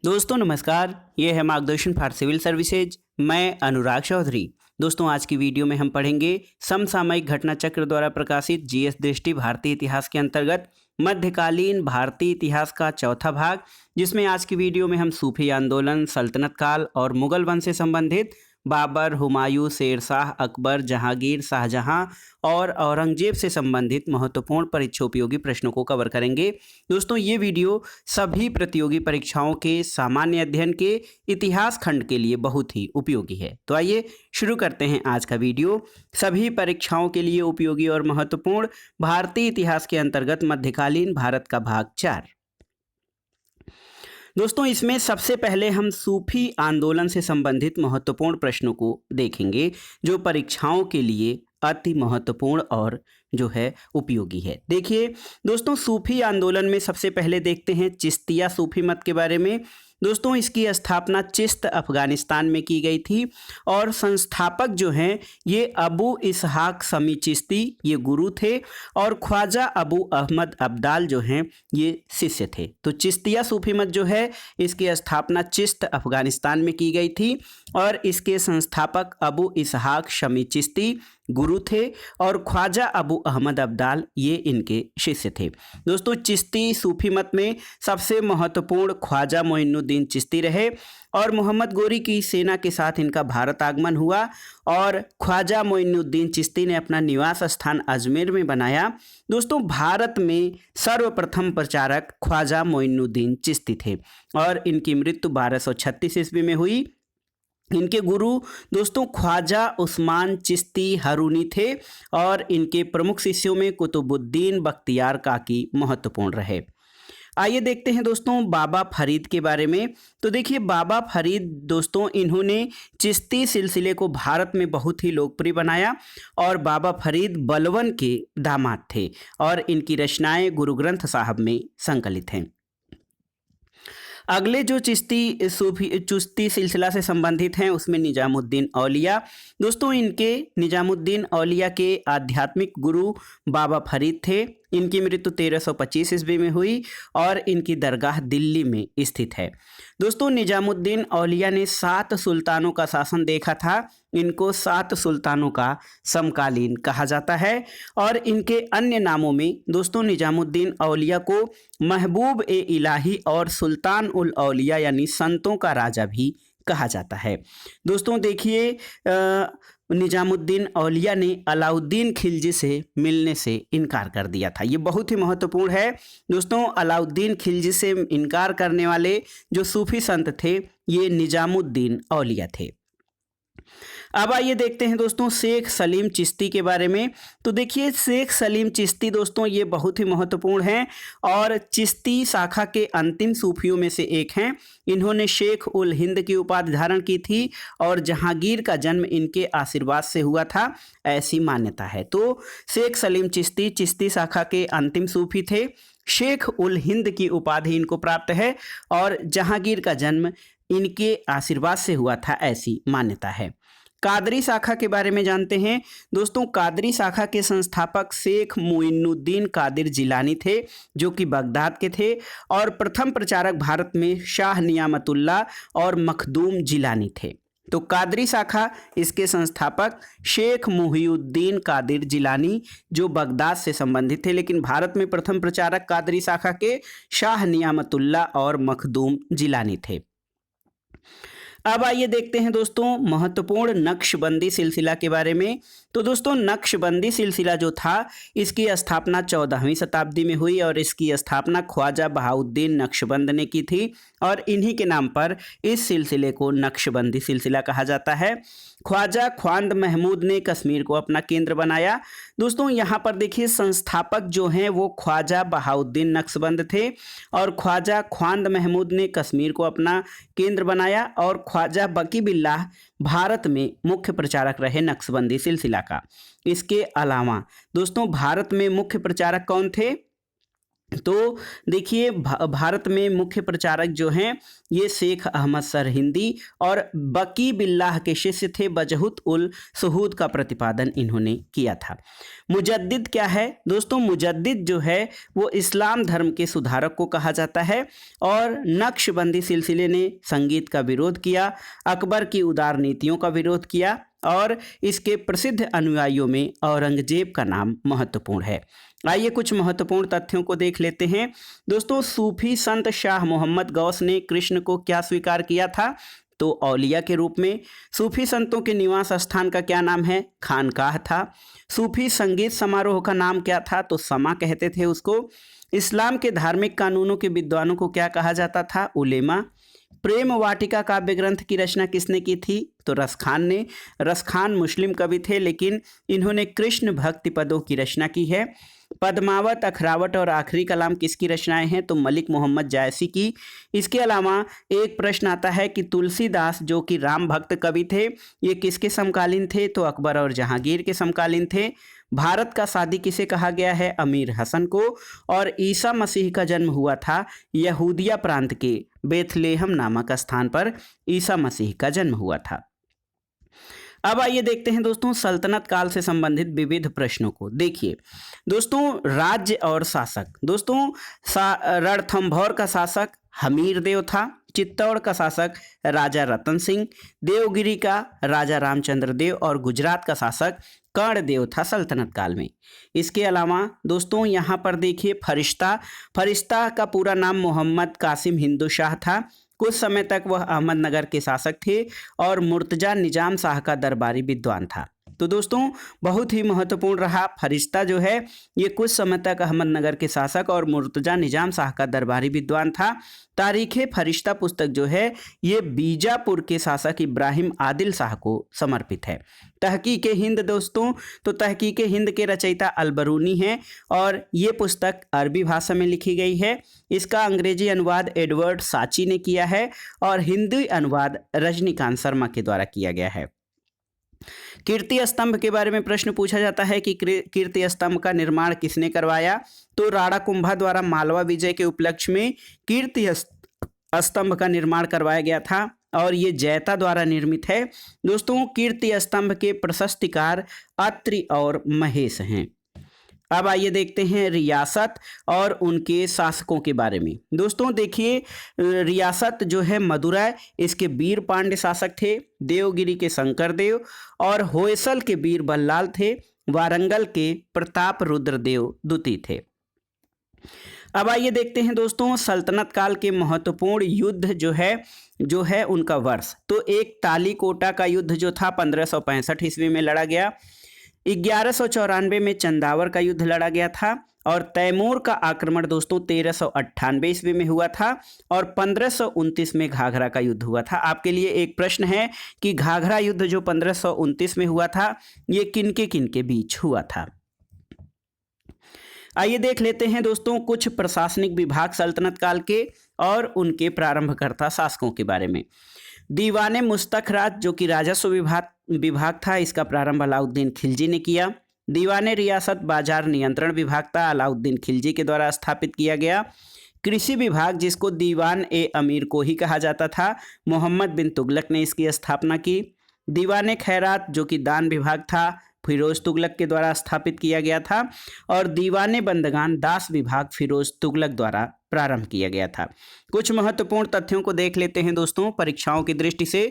दोस्तों नमस्कार, ये है मार्गदर्शन फॉर सिविल सर्विसेज। मैं अनुराग चौधरी। दोस्तों आज की वीडियो में हम पढ़ेंगे समसामयिक घटना चक्र द्वारा प्रकाशित जीएस दृष्टि भारतीय इतिहास के अंतर्गत मध्यकालीन भारतीय इतिहास का चौथा भाग, जिसमें आज की वीडियो में हम सूफी आंदोलन, सल्तनत काल और मुगल वंश से संबंधित बाबर, हुमायूं, शेरशाह, अकबर, जहांगीर, शाहजहां और औरंगजेब से संबंधित महत्वपूर्ण परीक्षा उपयोगी प्रश्नों को कवर करेंगे। दोस्तों ये वीडियो सभी प्रतियोगी परीक्षाओं के सामान्य अध्ययन के इतिहास खंड के लिए बहुत ही उपयोगी है। तो आइए शुरू करते हैं आज का वीडियो। सभी परीक्षाओं के लिए उपयोगी और महत्वपूर्ण भारतीय इतिहास के अंतर्गत मध्यकालीन भारत का भाग 4। दोस्तों इसमें सबसे पहले हम सूफी आंदोलन से संबंधित महत्वपूर्ण प्रश्नों को देखेंगे, जो परीक्षाओं के लिए अति महत्वपूर्ण और जो है उपयोगी है। देखिए दोस्तों, सूफी आंदोलन में सबसे पहले देखते हैं चिश्तिया सूफी मत के बारे में। दोस्तों इसकी स्थापना चिश्त अफगानिस्तान में की गई थी और संस्थापक जो हैं ये अबू इसहाक शमी चिश्ती ये गुरु थे और ख्वाजा अबू अहमद अब्दाल जो हैं ये शिष्य थे। तो चिश्तिया सूफी मत जो है इसकी स्थापना चिश्त अफगानिस्तान में की गई थी और इसके संस्थापक अबू इसहाक शमी चिश्ती गुरु थे और ख्वाजा अबू अहमद अब्दाल ये इनके शिष्य थे। दोस्तों चिश्ती सूफी मत में सबसे महत्वपूर्ण ख्वाजा मोइनुद्दीन चिश्ती रहे और मोहम्मद गोरी की सेना के साथ इनका भारत आगमन हुआ और ख्वाजा मोइनुद्दीन चिश्ती ने अपना निवास स्थान अजमेर में बनाया। दोस्तों भारत में सर्वप्रथम प्रचारक ख्वाजा मोइनुद्दीन चिश्ती थे और इनकी मृत्यु 1236 ईस्वी में हुई। इनके गुरु दोस्तों ख्वाजा उस्मान चिश्ती हरूनी थे और इनके प्रमुख शिष्यों में कुतुबुद्दीन बख्तियार काकी महत्वपूर्ण रहे। आइए देखते हैं दोस्तों बाबा फरीद के बारे में। तो देखिए बाबा फरीद दोस्तों इन्होंने चिश्ती सिलसिले को भारत में बहुत ही लोकप्रिय बनाया और बाबा फरीद बलवन के दामाद थे और इनकी रचनाएं गुरु ग्रंथ साहब में संकलित हैं। अगले जो चिश्ती सिलसिला से संबंधित हैं उसमें निजामुद्दीन औलिया। दोस्तों इनके निजामुद्दीन औलिया के आध्यात्मिक गुरु बाबा फरीद थे। इनकी मृत्यु 1325 ईस्वी में हुई और इनकी दरगाह दिल्ली में स्थित है। दोस्तों निजामुद्दीन औलिया ने 7 सुल्तानों का शासन देखा था। इनको 7 सुल्तानों का समकालीन कहा जाता है और इनके अन्य नामों में दोस्तों निजामुद्दीन औलिया को महबूब ए इलाही और सुल्तान उल औलिया यानी संतों का राजा भी कहा जाता है। दोस्तों देखिए निजामुद्दीन औलिया ने अलाउद्दीन खिलजी से मिलने से इनकार कर दिया था। ये बहुत ही महत्वपूर्ण है। दोस्तों अलाउद्दीन खिलजी से इनकार करने वाले जो सूफी संत थे ये निजामुद्दीन औलिया थे। अब आइए देखते हैं दोस्तों शेख सलीम चिश्ती के बारे में। तो देखिए शेख सलीम चिश्ती दोस्तों ये बहुत ही महत्वपूर्ण हैं और चिश्ती शाखा के अंतिम सूफियों में से एक हैं। इन्होंने शेख उल हिंद की उपाधि धारण की थी और जहांगीर का जन्म इनके आशीर्वाद से हुआ था, ऐसी मान्यता है। तो शेख सलीम चिश्ती चिश्ती शाखा के अंतिम सूफी थे। शेख उल हिंद की उपाधि इनको प्राप्त है और जहांगीर का जन्म इनके आशीर्वाद से हुआ था, ऐसी मान्यता है। कादरी शाखा के बारे में जानते हैं। दोस्तों कादरी शाखा के संस्थापक शेख मोइनुद्दीन कादिर जिलानी थे जो कि बगदाद के थे और प्रथम प्रचारक भारत में शाह नियामतुल्लाह और मखदूम जिलानी थे। तो कादरी शाखा इसके संस्थापक शेख मुहिउद्दीन कादिर जिलानी जो बगदाद से संबंधित थे, लेकिन भारत में प्रथम प्रचारक कादरी शाखा के शाह नियामतुल्लाह और मखदूम जिलानी थे। अब आइए देखते हैं दोस्तों महत्वपूर्ण नक्शबंदी सिलसिला के बारे में। तो दोस्तों नक्शबंदी सिलसिला जो था इसकी स्थापना 14वीं शताब्दी में हुई और इसकी स्थापना ख्वाजा बहाउद्दीन नक्शबंद ने की थी और इन्हीं के नाम पर इस सिलसिले को नक्शबंदी सिलसिला कहा जाता है। ख्वाजा ख्वांद महमूद ने कश्मीर को अपना केंद्र बनाया। दोस्तों यहाँ पर देखिए संस्थापक जो हैं वो ख्वाजा बहाउद्दीन नक्शबंद थे और ख्वाजा ख्वांद महमूद ने कश्मीर को अपना केंद्र बनाया और ख्वाजा बकी बिल्लाह भारत में मुख्य प्रचारक रहे नक्शबंदी सिलसिला का। इसके अलावा दोस्तों भारत में मुख्य प्रचारक कौन थे? तो देखिए भारत में मुख्य प्रचारक जो हैं ये शेख अहमद सरहिंदी और बकी बिल्लाह के शिष्य थे। बजहुत उल सुहूद का प्रतिपादन इन्होंने किया था। मुजद्दिद क्या है दोस्तों? मुजद्दिद जो है वो इस्लाम धर्म के सुधारक को कहा जाता है और नक्शबंदी सिलसिले ने संगीत का विरोध किया, अकबर की उदार नीतियों का विरोध किया और इसके प्रसिद्ध अनुयायियों में औरंगजेब का नाम महत्वपूर्ण है। आइए कुछ महत्वपूर्ण तथ्यों को देख लेते हैं। दोस्तों, सूफी संत शाह मोहम्मद गौस ने कृष्ण को क्या स्वीकार किया था? तो औलिया के रूप में। सूफी संतों के निवास स्थान का क्या नाम है? खानकाह था। सूफी संगीत समारोह का नाम क्या था? तो समा कहते थे उसको। इस्लाम के धार्मिक कानूनों के विद्वानों को क्या कहा जाता था? उलेमा। प्रेम वाटिका काव्य ग्रंथ की रचना किसने की थी? तो रसखान ने। रसखान मुस्लिम कवि थे लेकिन इन्होंने कृष्ण भक्ति पदों की रचना की है। पद्मावत, अखरावट और आखिरी कलाम किसकी रचनाएं हैं? तो मलिक मोहम्मद जायसी की। इसके अलावा एक प्रश्न आता है कि तुलसीदास जो कि राम भक्त कवि थे ये किसके समकालीन थे? तो अकबर और जहांगीर के समकालीन थे। भारत का सादी किसे कहा गया है? अमीर हसन को। और ईसा मसीह का जन्म हुआ था यहूदिया प्रांत के बेथलेहम नामक स्थान पर ईसा मसीह का जन्म हुआ था। अब आइए देखते हैं दोस्तों सल्तनत काल से संबंधित विविध प्रश्नों को। देखिए दोस्तों, राज्य और शासक। दोस्तों, रणथंभौर का शासक हमीर देव था। चित्तौड़ का शासक राजा रतन सिंह, देवगिरी का राजा रामचंद्र देव और गुजरात का शासक कर्णदेव था सल्तनत काल में। इसके अलावा दोस्तों यहाँ पर देखिए फरिश्ता का पूरा नाम मोहम्मद कासिम हिंदू शाह था। कुछ समय तक वह अहमदनगर के शासक थे और मुर्तजा निजाम शाह का दरबारी विद्वान था। तो दोस्तों बहुत ही महत्वपूर्ण रहा। फरिश्ता जो है ये कुछ समय तक अहमदनगर के शासक और मुर्तजा निजाम शाह का दरबारी विद्वान था। तारीख़ फरिश्ता पुस्तक जो है ये बीजापुर के शासक इब्राहिम आदिल शाह को समर्पित है। तहकीक हिंद दोस्तों, तो तहकीक हिंद के रचयिता अलबरूनी हैं और ये पुस्तक अरबी भाषा में लिखी गई है। इसका अंग्रेजी अनुवाद एडवर्ड साची ने किया है और हिंदी अनुवाद रजनीकांत शर्मा के द्वारा किया गया है। कीर्ति स्तंभ के बारे में प्रश्न पूछा जाता है कि कीर्ति स्तंभ का निर्माण किसने करवाया? तो राणा कुंभा द्वारा मालवा विजय के उपलक्ष्य में कीर्ति स्तंभ का निर्माण करवाया गया था और ये जैता द्वारा निर्मित है। दोस्तों कीर्ति स्तंभ के प्रशस्तिकार अत्रि और महेश हैं। अब आइए देखते हैं रियासत और उनके शासकों के बारे में। दोस्तों देखिए रियासत जो है मदुरै, इसके वीर पांड्य शासक थे। देवगिरी के शंकर देव और होयसल के वीर बल्लाल थे। वारंगल के प्रताप रुद्र देव द्वितीय थे। अब आइए देखते हैं दोस्तों सल्तनत काल के महत्वपूर्ण युद्ध जो है उनका वर्ष। तो एक तालीकोटा का युद्ध जो था 1565 ईस्वी में लड़ा गया। 1194 में चंदावर का युद्ध लड़ा गया था और तैमूर का आक्रमण दोस्तों 1398 ईस्वी में हुआ था और 1529 में घाघरा का युद्ध हुआ था। आपके लिए एक प्रश्न है कि घाघरा युद्ध जो 1529 में हुआ था ये किनके बीच हुआ था? आइए देख लेते हैं दोस्तों कुछ प्रशासनिक विभाग सल्तनत काल के और उनके प्रारंभकर्ता शासकों के बारे में। दीवाने मुस्तखराज जो कि राजस्व विभाग था, इसका प्रारंभ अलाउद्दीन खिलजी ने किया। दीवाने रियासत बाजार नियंत्रण विभाग था, अलाउद्दीन खिलजी के द्वारा स्थापित किया गया। कृषि विभाग जिसको दीवान ए अमीर को ही कहा जाता था, मोहम्मद बिन तुगलक ने इसकी स्थापना की। दीवाने खैरात जो कि दान विभाग था, फिरोज तुगलक के द्वारा स्थापित किया गया था। और दीवाने बंदगान दास विभाग फिरोज तुगलक द्वारा प्रारंभ किया गया था। कुछ महत्वपूर्ण तथ्यों को देख लेते हैं दोस्तों परीक्षाओं की दृष्टि से।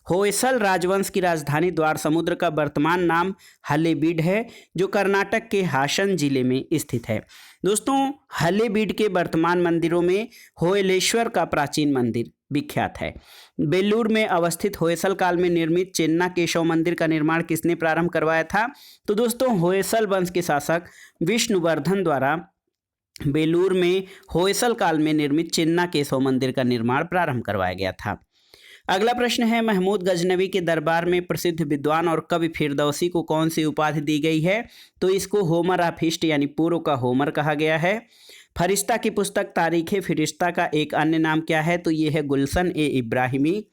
होयसल राजवंश की राजधानी द्वार समुद्र का वर्तमान नाम हलेबीड है जो कर्नाटक के हासन जिले में स्थित है। दोस्तों हलेबीड के वर्तमान मंदिरों में होयलेश्वर का प्राचीन मंदिर विख्यात है। बेल्लूर में अवस्थित होयसल काल में निर्मित चेन्ना केशव मंदिर का निर्माण किसने प्रारंभ करवाया था? तो दोस्तों होयसल वंश के शासक विष्णुवर्धन द्वारा बेलूर में होयसल काल में निर्मित चेन्ना केशव मंदिर का निर्माण प्रारंभ करवाया गया था। अगला प्रश्न है महमूद गजनवी के दरबार में प्रसिद्ध विद्वान और कवि फिरदौसी को कौन सी उपाधि दी गई है? तो इसको होमर ऑफ ईस्ट यानी पूर्व का होमर कहा गया है। फरिश्ता की पुस्तक तारीख़ फिरिश्ता का एक अन्य नाम क्या है? तो ये है गुलशन ए इब्राहिमी।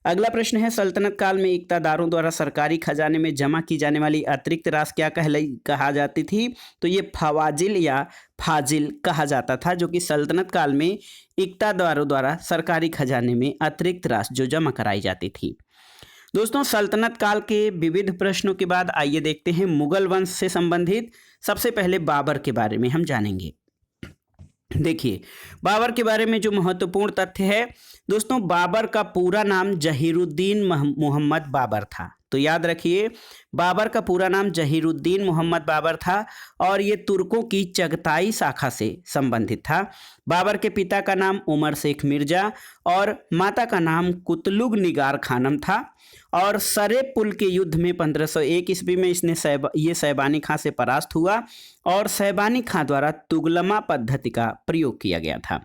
अगला प्रश्न है, सल्तनत काल में इक्तादारों द्वारा सरकारी खजाने में जमा की जाने वाली अतिरिक्त राशि क्या कहा जाती थी? तो ये फवाजिल या फाजिल कहा जाता था, जो कि सल्तनत काल में इक्तादारों द्वारा सरकारी खजाने में अतिरिक्त राशि जो जमा कराई जाती थी। दोस्तों, सल्तनत काल के विविध प्रश्नों के बाद आइए देखते हैं मुगल वंश से संबंधित। सबसे पहले बाबर के बारे में हम जानेंगे। देखिए, बाबर के बारे में जो महत्वपूर्ण तथ्य है दोस्तों, बाबर का पूरा नाम जहीरुद्दीन मोहम्मद बाबर था। तो याद रखिए, बाबर का पूरा नाम जहीरुद्दीन मोहम्मद बाबर था और ये तुर्कों की चगताई शाखा से संबंधित था। बाबर के पिता का नाम उमर शेख मिर्जा और माता का नाम कुतलुग निगार खानम था और सरे पुल के युद्ध में 1501 ईस्वी में इसने सैबानी खां से परास्त हुआ और सैबानी खां द्वारा तुगलमा पद्धति का प्रयोग किया गया था।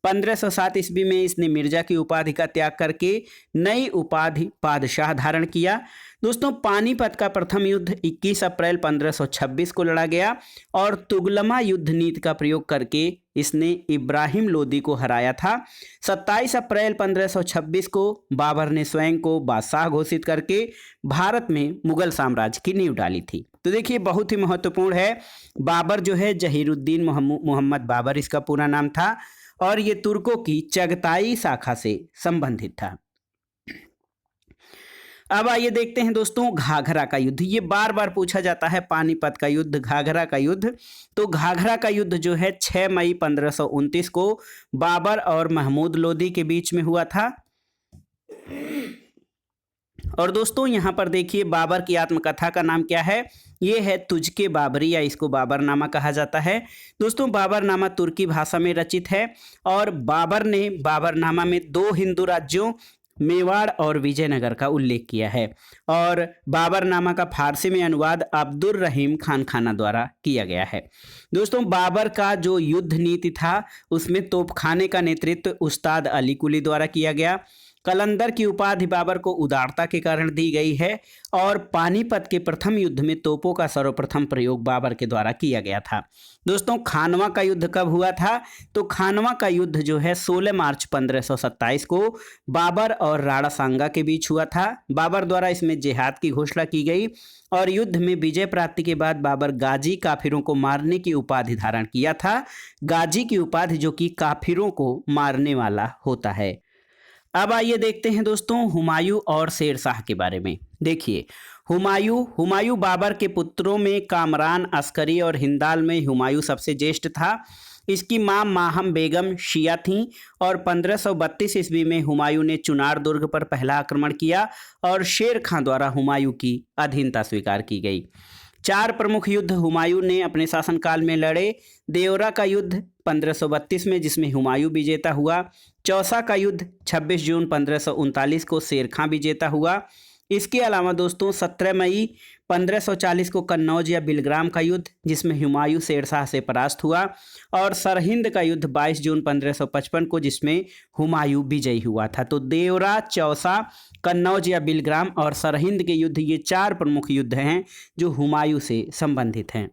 1507 ईस्वी में इसने मिर्जा की उपाधि का त्याग करके नई उपाधि पादशाह धारण किया। दोस्तों, पानीपत का प्रथम युद्ध 21 अप्रैल 1526 को लड़ा गया और तुगलमा युद्ध नीति का प्रयोग करके इसने इब्राहिम लोदी को हराया था। 27 अप्रैल 1526 को बाबर ने स्वयं को बादशाह घोषित करके भारत में मुगल साम्राज्य की नींव डाली थी। तो देखिए, बहुत ही महत्वपूर्ण है। बाबर जो है जहीरुद्दीन मोहम्मद बाबर इसका पूरा नाम था और ये तुर्कों की चगताई शाखा से संबंधित था। अब आइए देखते हैं दोस्तों घाघरा का युद्ध। ये बार बार पूछा जाता है, पानीपत का युद्ध, घाघरा का युद्ध। तो घाघरा का युद्ध जो है 6 मई 1529 को बाबर और महमूद लोदी के बीच में हुआ था। और दोस्तों, यहाँ पर देखिए, बाबर की आत्मकथा का नाम क्या है? ये है तुझके बाबरी, या इसको बाबरनामा कहा जाता है। दोस्तों, बाबरनामा तुर्की भाषा में रचित है और बाबर ने बाबरनामा में 2 हिंदू राज्यों मेवाड़ और विजयनगर का उल्लेख किया है और बाबरनामा का फारसी में अनुवाद अब्दुल रहीम खान खाना द्वारा किया गया है। दोस्तों, बाबर का जो युद्ध नीति था उसमें तोपखाने का नेतृत्व उस्ताद अली कुली द्वारा किया गया। कलंदर की उपाधि बाबर को उदारता के कारण दी गई है और पानीपत के प्रथम युद्ध में तोपों का सर्वप्रथम प्रयोग बाबर के द्वारा किया गया था। दोस्तों, खानवा का युद्ध कब हुआ था? तो खानवा का युद्ध जो है 16 मार्च 1527 को बाबर और राणा सांगा के बीच हुआ था। बाबर द्वारा इसमें जिहाद की घोषणा की गई और युद्ध में विजय प्राप्ति के बाद बाबर गाजी काफिरों को मारने की उपाधि धारण किया था। गाजी की उपाधि जो कि काफिरों को मारने वाला होता है। अब आइए देखते हैं दोस्तों हुमायूं और शेरशाह के बारे में। देखिए, हुमायूं बाबर के पुत्रों में कामरान, अस्करी और हिंदाल में हुमायूं सबसे ज्येष्ठ था। इसकी मां माहम बेगम शिया थीं और 1532 ईस्वी में हुमायूं ने चुनार दुर्ग पर पहला आक्रमण किया और शेर खां द्वारा हुमायूं की अधीनता स्वीकार की गई। 4 प्रमुख युद्ध हुमायूं ने अपने शासनकाल में लड़े। देवरा का युद्ध 1532 में, जिसमें हुमायूं विजेता हुआ। चौसा का युद्ध 26 जून 1539 को शेर खां विजेता हुआ। इसके अलावा दोस्तों 17 मई 1540 को कन्नौज या बिलग्राम का युद्ध, जिसमें हुमायूं शेरशाह से परास्त हुआ और सरहिंद का युद्ध 22 जून 1555 को, जिसमें हुमायूं विजयी हुआ था। तो देवरा, चौसा, कन्नौज या बिलग्राम और सरहिंद के युद्ध, ये 4 प्रमुख युद्ध हैं जो हुमायूं से संबंधित हैं।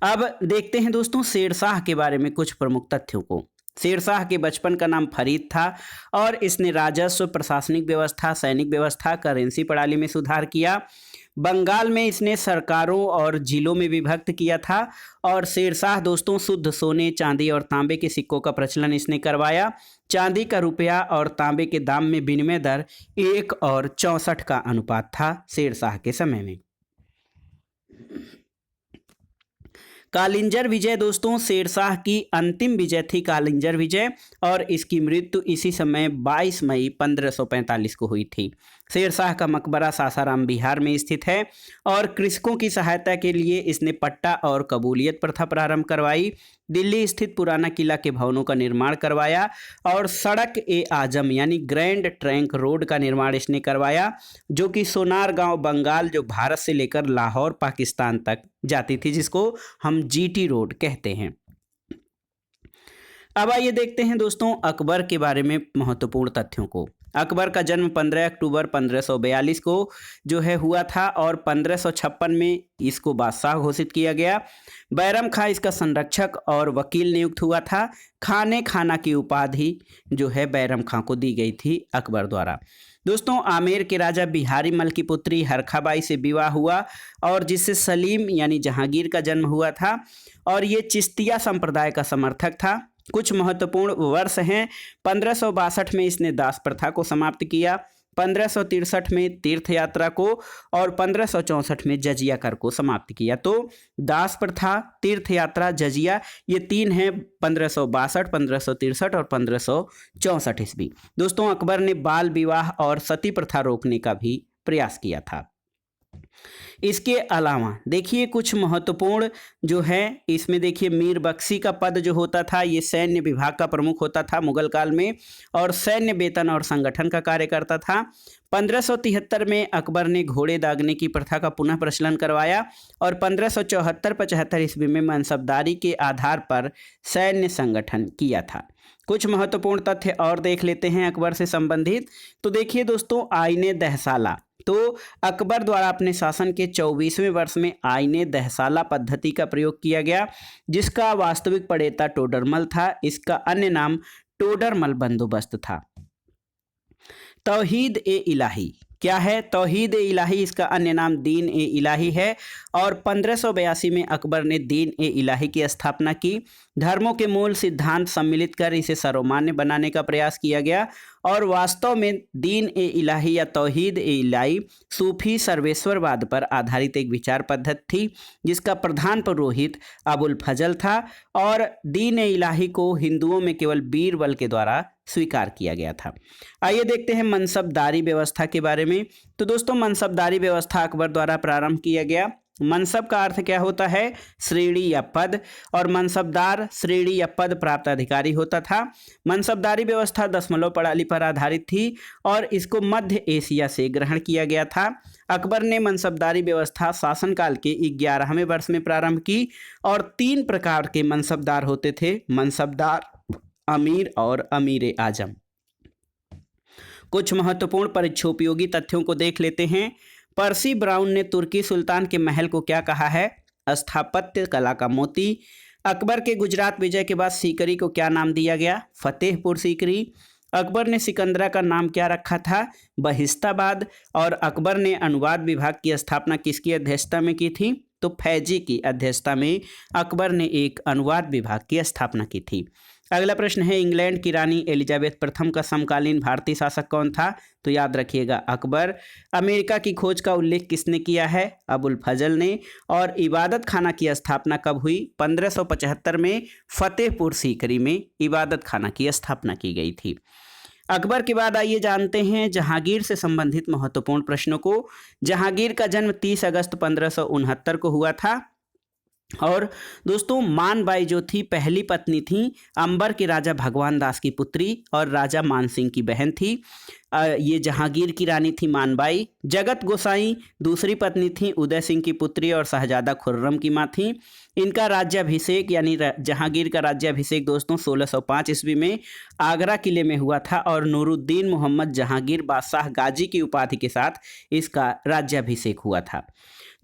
अब देखते हैं दोस्तों शेरशाह के बारे में कुछ प्रमुख तथ्यों को। शेरशाह के बचपन का नाम फरीद था और इसने राजस्व, प्रशासनिक व्यवस्था, सैनिक व्यवस्था, करेंसी प्रणाली में सुधार किया। बंगाल में इसने सरकारों और जिलों में विभक्त किया था और शेरशाह दोस्तों शुद्ध सोने, चांदी और तांबे के सिक्कों का प्रचलन इसने करवाया। चांदी का रुपया और तांबे के दाम में विनिमय दर 1 और 64 का अनुपात था शेरशाह के समय में। कालिंजर विजय दोस्तों शेरशाह की अंतिम विजय थी, कालिंजर विजय, और इसकी मृत्यु इसी समय 22 मई 1545 को हुई थी। शेरशाह का मकबरा सासाराम बिहार में स्थित है और कृषकों की सहायता के लिए इसने पट्टा और कबूलियत प्रथा प्रारंभ करवाई। दिल्ली स्थित पुराना किला के भवनों का निर्माण करवाया और सड़क ए आजम यानी ग्रैंड ट्रंक रोड का निर्माण इसने करवाया, जो कि सोनार गांव बंगाल, जो भारत से लेकर लाहौर पाकिस्तान तक जाती थी, जिसको हम जीटी रोड कहते हैं। अब आइए देखते हैं दोस्तों अकबर के बारे में महत्वपूर्ण तथ्यों को। अकबर का जन्म 15 अक्टूबर 1542 को जो है हुआ था और 1556 में इसको बादशाह घोषित किया गया। बैरम खां इसका संरक्षक और वकील नियुक्त हुआ था। खाने खाना की उपाधि जो है बैरम खां को दी गई थी अकबर द्वारा। दोस्तों, आमेर के राजा बिहारी मल की पुत्री हरखाबाई से विवाह हुआ और जिससे सलीम यानी जहांगीर का जन्म हुआ था और ये चिश्तिया संप्रदाय का समर्थक था। कुछ महत्वपूर्ण वर्ष हैं। 1562 में इसने दास प्रथा को समाप्त किया, 1563 में तीर्थ यात्रा को और 1564 में जजिया कर को समाप्त किया। तो दास प्रथा, तीर्थ यात्रा, जजिया ये तीन हैं 1562, 1563 और 1564 ईस्वी। दोस्तों, अकबर ने बाल विवाह और सती प्रथा रोकने का भी प्रयास किया था। इसके अलावा देखिए कुछ महत्वपूर्ण जो है इसमें देखिए मीर बख्शी का पद जो होता था ये सैन्य विभाग का प्रमुख होता था मुगल काल में और सैन्य वेतन और संगठन का कार्य करता था। 1573 में अकबर ने घोड़े दागने की प्रथा का पुनः प्रचलन करवाया और 1574-75 ईस्वी में मनसबदारी के आधार पर सैन्य संगठन किया था। कुछ महत्वपूर्ण तथ्य और देख लेते हैं अकबर से संबंधित। तो देखिए दोस्तों, आईने दहसाला, तो अकबर द्वारा अपने शासन के 24वें वर्ष में आईने दहसाला पद्धति का प्रयोग किया गया, जिसका वास्तविक प्रणेता टोडरमल था। इसका अन्य नाम टोडरमल बंदोबस्त था। तौहीद ए इलाही क्या है? तौहीद ए इलाही इसका अन्य नाम दीन ए इलाही है और 1582 में अकबर ने दीन ए इलाही की स्थापना की। धर्मों के मूल सिद्धांत सम्मिलित कर इसे सर्वमान्य बनाने का प्रयास किया गया और वास्तव में दीन ए इलाही या तौहीद ए इलाही सूफी सर्वेश्वरवाद पर आधारित एक विचार पद्धति थी, जिसका प्रधान पुरोहित अबुल फजल था और दीन ए इलाही को हिंदुओं में केवल बीरबल के द्वारा स्वीकार किया गया था। आइए देखते हैं मनसबदारी व्यवस्था के बारे में। तो दोस्तों, मनसबदारी व्यवस्था अकबर द्वारा प्रारंभ किया गया। मनसब का अर्थ क्या होता है? श्रेणी या पद, और मनसबदार श्रेणी या पद प्राप्त अधिकारी होता था। मनसबदारी व्यवस्था दशमलव प्रणाली पर आधारित थी और इसको मध्य एशिया से ग्रहण किया गया था। अकबर ने मनसबदारी व्यवस्था शासनकाल के 11वें वर्ष में प्रारंभ की और 3 प्रकार के मनसबदार होते थे: मनसबदार, अमीर और अमीर आजम। कुछ महत्वपूर्ण परीक्षोपयोगी तथ्यों को देख लेते हैं। पर्सी ब्राउन ने तुर्की सुल्तान के महल को क्या कहा है? स्थापत्य कला का मोती। अकबर के गुजरात विजय के बाद सीकरी को क्या नाम दिया गया? फतेहपुर सीकरी। अकबर ने सिकंदरा का नाम क्या रखा था? बहिस्ताबाद। और अकबर ने अनुवाद विभाग की स्थापना किसकी अध्यक्षता में की थी? तो फैजी की अध्यक्षता में अकबर ने एक अनुवाद विभाग की स्थापना की थी। अगला प्रश्न है, इंग्लैंड की रानी एलिजाबेथ प्रथम का समकालीन भारतीय शासक कौन था? तो याद रखिएगा अकबर। अमेरिका की खोज का उल्लेख किसने किया है? अबुल फजल ने। और इबादत खाना की स्थापना कब हुई? 1575 में फतेहपुर सीकरी में इबादत खाना की स्थापना की गई थी। अकबर के बाद आइए जानते हैं जहांगीर से संबंधित महत्वपूर्ण प्रश्नों को। जहांगीर का जन्म 30 अगस्त 1569 को हुआ था और दोस्तों, मानबाई जो थी पहली पत्नी थी अंबर के राजा भगवान दास की पुत्री और राजा मानसिंह की बहन थी। ये जहांगीर की रानी थी मानबाई। जगत गोसाई दूसरी पत्नी थी उदय सिंह की पुत्री और शहजादा खुर्रम की माँ थी। इनका राज्याभिषेक यानी जहांगीर का राज्याभिषेक दोस्तों 1605 ईस्वी में आगरा किले में हुआ था और नूरुद्दीन मोहम्मद जहांगीर बादशाह गाजी की उपाधि के साथ इसका राज्याभिषेक हुआ था।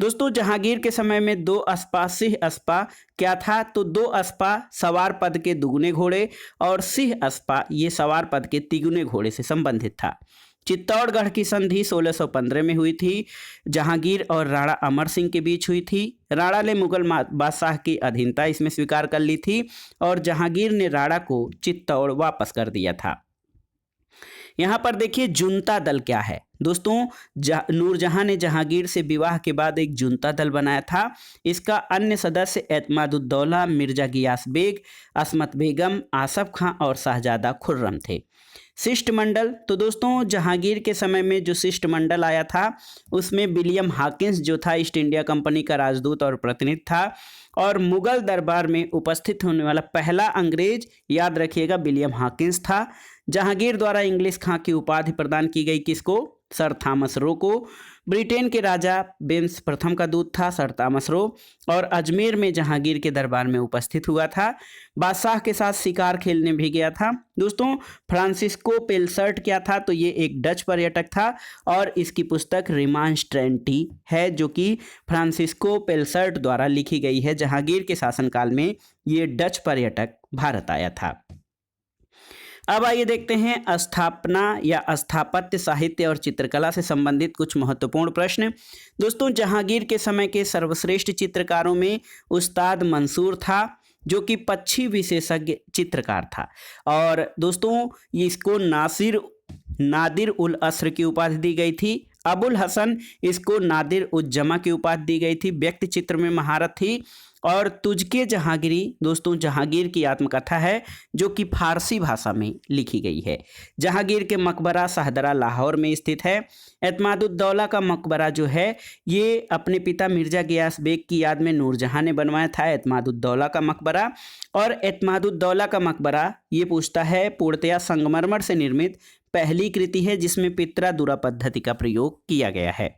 दोस्तों, जहांगीर के समय में 2 अस्पा सिंह अस्पा क्या था? तो 2 अस्पा सवार पद के दुगुने घोड़े और सिंह अस्पा ये सवार पद के तिगुने घोड़े से संबंधित था। चित्तौड़गढ़ की संधि 1615 में हुई थी। जहांगीर और राणा अमर सिंह के बीच हुई थी। राणा ने मुगल बादशाह की अधीनता इसमें स्वीकार कर ली थी और जहांगीर ने राणा को चित्तौड़ वापस कर दिया था। यहाँ पर देखिए जुनता दल क्या है? दोस्तों, नूरजहां ने जहांगीर से विवाह के बाद एक जुनता दल बनाया था। इसका अन्य सदस्य एतमादुद्दौला, मिर्जा गियास बेग, असमत बेगम, आसफ खां और शहजादा खुर्रम थे। शिष्टमंडल, तो दोस्तों जहांगीर के समय में जो शिष्टमंडल आया था उसमें विलियम हॉकिंस जो था ईस्ट इंडिया कंपनी का राजदूत और प्रतिनिधि था और मुगल दरबार में उपस्थित होने वाला पहला अंग्रेज याद रखिएगा विलियम हॉकिंस था। जहांगीर द्वारा इंग्लिश खां की उपाधि प्रदान की गई किसको? सर थॉमस रो को। ब्रिटेन के राजा बेंस प्रथम का दूत था सर थॉमस रो, और अजमेर में जहांगीर के दरबार में उपस्थित हुआ था। बादशाह के साथ शिकार खेलने भी गया था। दोस्तों फ्रांसिस्को पेलसर्ट क्या था, तो ये एक डच पर्यटक था और इसकी पुस्तक रिमांस्ट्रेंटी है जो कि फ्रांसिस्को पेलसर्ट द्वारा लिखी गई है। जहांगीर के शासनकाल में ये डच पर्यटक भारत आया था। अब आइए देखते हैं स्थापना या स्थापत्य साहित्य और चित्रकला से संबंधित कुछ महत्वपूर्ण प्रश्न। दोस्तों जहांगीर के समय के सर्वश्रेष्ठ चित्रकारों में उस्ताद मंसूर था जो कि पक्षी विशेषज्ञ चित्रकार था, और दोस्तों इसको नादिर उल असर की उपाधि दी गई थी। अबुल हसन इसको नादिर उज्जमा की उपाधि दी गई थी। व्यक्ति चित्र में महारत थी। और तुझके जहांगीरी, दोस्तों जहांगीर की आत्मकथा है जो कि फारसी भाषा में लिखी गई है। जहांगीर के मकबरा शाहदरा लाहौर में स्थित है। एतमादुद्दौला का मकबरा जो है ये अपने पिता मिर्जा गियास बेग की याद में नूरजहां ने बनवाया था, एतमादुद्दौला का मकबरा। और एतमादुद्दौला का मकबरा ये पूछता है पूर्णतया संगमरमर से निर्मित पहली कृति है जिसमें पित्रा-दुरा पद्धति का प्रयोग किया गया है।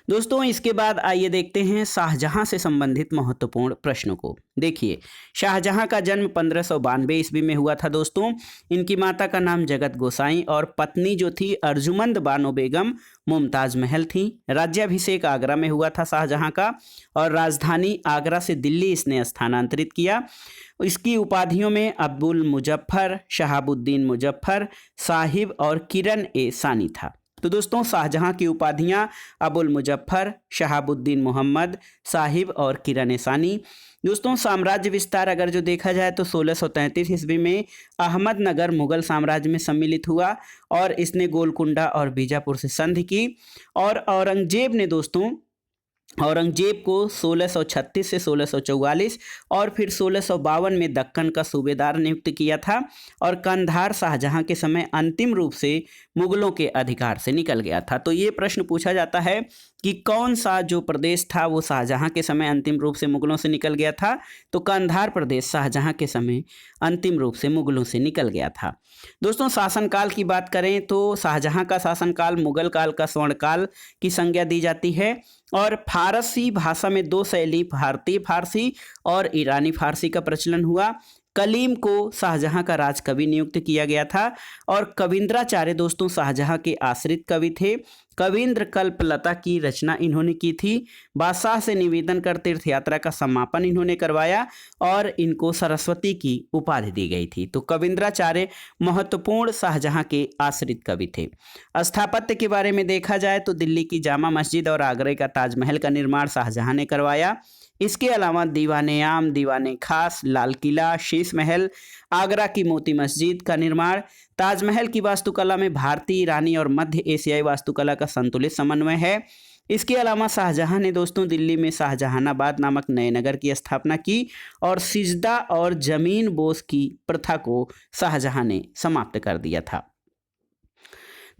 दोस्तों इसके बाद आइए देखते हैं शाहजहां से संबंधित महत्वपूर्ण प्रश्नों को। देखिए शाहजहां का जन्म 1592 ईस्वी में हुआ था। दोस्तों इनकी माता का नाम जगत गोसाई और पत्नी जो थी अर्जुमंद बानो बेगम मुमताज महल थी। राज्याभिषेक आगरा में हुआ था शाहजहां का, और राजधानी आगरा से दिल्ली इसने स्थानांतरित किया। इसकी उपाधियों में अब्दुल मुजफ्फर, शहाबुद्दीन मुजफ्फर, साहिब और किरण ए सानी था। तो दोस्तों शाहजहां की उपाधियां अबुल मुजफ्फर, शहाबुद्दीन मोहम्मद, साहिब और किरण ए सानी। दोस्तों साम्राज्य विस्तार अगर जो देखा जाए तो 1633 ईस्वी में अहमदनगर मुगल साम्राज्य में सम्मिलित हुआ और इसने गोलकुंडा और बीजापुर से संधि की। और औरंगजेब को 1636 से 1644 और फिर 1652 में दक्कन का सूबेदार नियुक्त किया था, और कंधार शाहजहां के समय अंतिम रूप से मुगलों के अधिकार से निकल गया था। तो ये प्रश्न पूछा जाता है कि कौन सा जो प्रदेश था वो शाहजहां के समय अंतिम रूप से मुगलों से निकल गया था, तो कंधार प्रदेश शाहजहां के समय अंतिम रूप से मुगलों से निकल गया था। दोस्तों शासनकाल की बात करें तो शाहजहां का शासनकाल मुगल काल का स्वर्णकाल की संज्ञा दी जाती है, और फारसी भाषा में दो शैली भारतीय फारसी और ईरानी फारसी का प्रचलन हुआ। कलीम को शाहजहां का राजकवि नियुक्त किया गया था, और कविंद्राचार्य दोस्तों शाहजहां के आश्रित कवि थे। कविंद्र कल्पलता की रचना इन्होंने की थी। बादशाह से निवेदन कर तीर्थ यात्रा का समापन इन्होंने करवाया और इनको सरस्वती की उपाधि दी गई थी। तो कविंद्राचार्य महत्वपूर्ण शाहजहां के आश्रित कवि थे। स्थापत्य के बारे में देखा जाए तो दिल्ली की जामा मस्जिद और आगरा का ताजमहल का निर्माण शाहजहां ने करवाया। इसके अलावा दीवाने आम, दीवाने खास, लाल किला, शीश महल, आगरा की मोती मस्जिद का निर्माण, ताजमहल की वास्तुकला में भारतीय, ईरानी और मध्य एशियाई वास्तुकला का संतुलित समन्वय है। इसके अलावा शाहजहां ने दोस्तों दिल्ली में शाहजहानाबाद नामक नए नगर की स्थापना की, और सिजदा और जमीन बोस की प्रथा को शाहजहां ने समाप्त कर दिया था।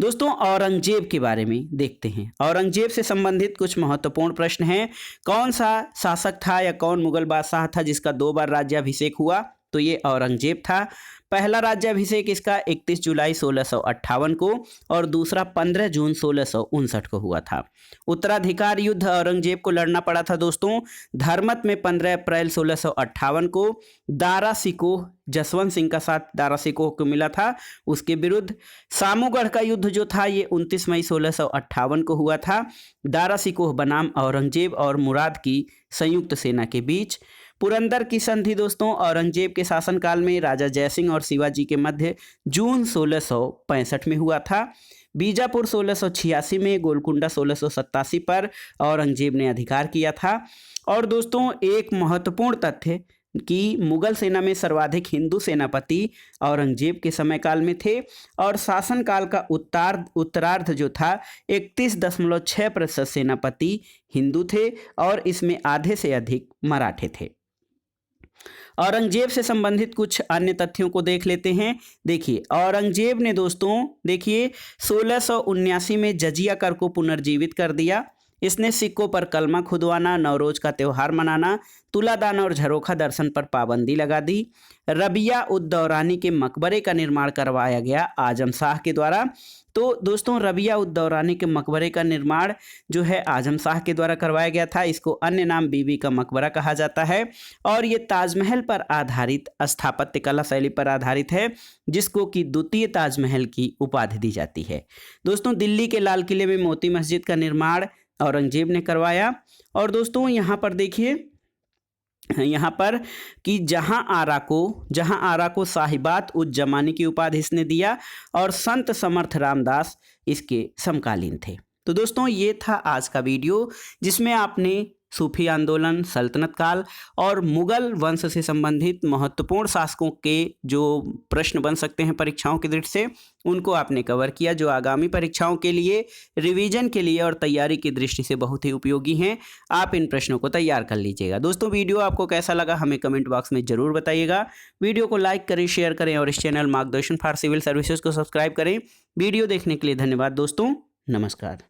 दोस्तों औरंगजेब के बारे में देखते हैं। औरंगजेब से संबंधित कुछ महत्वपूर्ण प्रश्न हैं। कौन सा शासक था या कौन मुगल बादशाह था जिसका 2 बार राज्याभिषेक हुआ, तो ये औरंगजेब था। पहला राज्याभिषेक इसका 31 जुलाई 1658 को और दूसरा 15 जून 1659 को हुआ था। उत्तराधिकार युद्ध औरंगजेब को लड़ना पड़ा था दोस्तों धर्मत में 15 अप्रैल 1658 को दारा सिकोह, जसवंत सिंह का साथ दारा सिकोह को मिला था, उसके विरुद्ध। सामूगढ़ का युद्ध जो था ये 29 मई 1658 को हुआ था, दारा सिकोह बनाम औरंगजेब और मुराद की संयुक्त सेना के बीच। पुरंदर की संधि दोस्तों औरंगजेब के शासनकाल में राजा जयसिंह और शिवाजी के मध्य जून 1665 में हुआ था। बीजापुर 1686 में, गोलकुंडा 1687 पर औरंगजेब ने अधिकार किया था। और दोस्तों एक महत्वपूर्ण तथ्य कि मुगल सेना में सर्वाधिक हिंदू सेनापति औरंगजेब के समय काल में थे, और शासनकाल का उत्तरार्ध जो था 31.6% सेनापति हिंदू थे और इसमें आधे से अधिक मराठे थे। औरंगजेब से संबंधित कुछ अन्य तथ्यों को देख लेते हैं। देखिए औरंगजेब ने दोस्तों 1679 में जजिया कर को पुनर्जीवित कर दिया। इसने सिक्कों पर कलमा खुदवाना, नवरोज का त्यौहार मनाना, तुलादान और झरोखा दर्शन पर पाबंदी लगा दी। रबिया उद दौरानी के मकबरे का निर्माण करवाया गया आजम शाह के द्वारा। तो दोस्तों रबिया उद दौरानी के मकबरे का निर्माण जो है आजम शाह के द्वारा करवाया गया था। इसको अन्य नाम बीबी का मकबरा कहा जाता है और ये ताजमहल पर आधारित स्थापत्य कला शैली पर आधारित है, जिसको कि द्वितीय ताजमहल की उपाधि दी जाती है। दोस्तों दिल्ली के लाल किले में मोती मस्जिद का निर्माण औरंगजेब ने करवाया। और दोस्तों यहाँ पर देखिए, यहाँ पर कि जहाँ आरा को साहिबात उज जमानी की उपाधि इसने दिया और संत समर्थ रामदास इसके समकालीन थे। तो दोस्तों ये था आज का वीडियो, जिसमें आपने सूफी आंदोलन, सल्तनत काल और मुगल वंश से संबंधित महत्वपूर्ण शासकों के जो प्रश्न बन सकते हैं परीक्षाओं की दृष्टि से, उनको आपने कवर किया, जो आगामी परीक्षाओं के लिए, रिवीजन के लिए और तैयारी की दृष्टि से बहुत ही उपयोगी हैं। आप इन प्रश्नों को तैयार कर लीजिएगा। दोस्तों वीडियो आपको कैसा लगा हमें कमेंट बॉक्स में ज़रूर बताइएगा। वीडियो को लाइक करें, शेयर करें और इस चैनल मार्गदर्शन फॉर सिविल सर्विसेज को सब्सक्राइब करें। वीडियो देखने के लिए धन्यवाद दोस्तों, नमस्कार।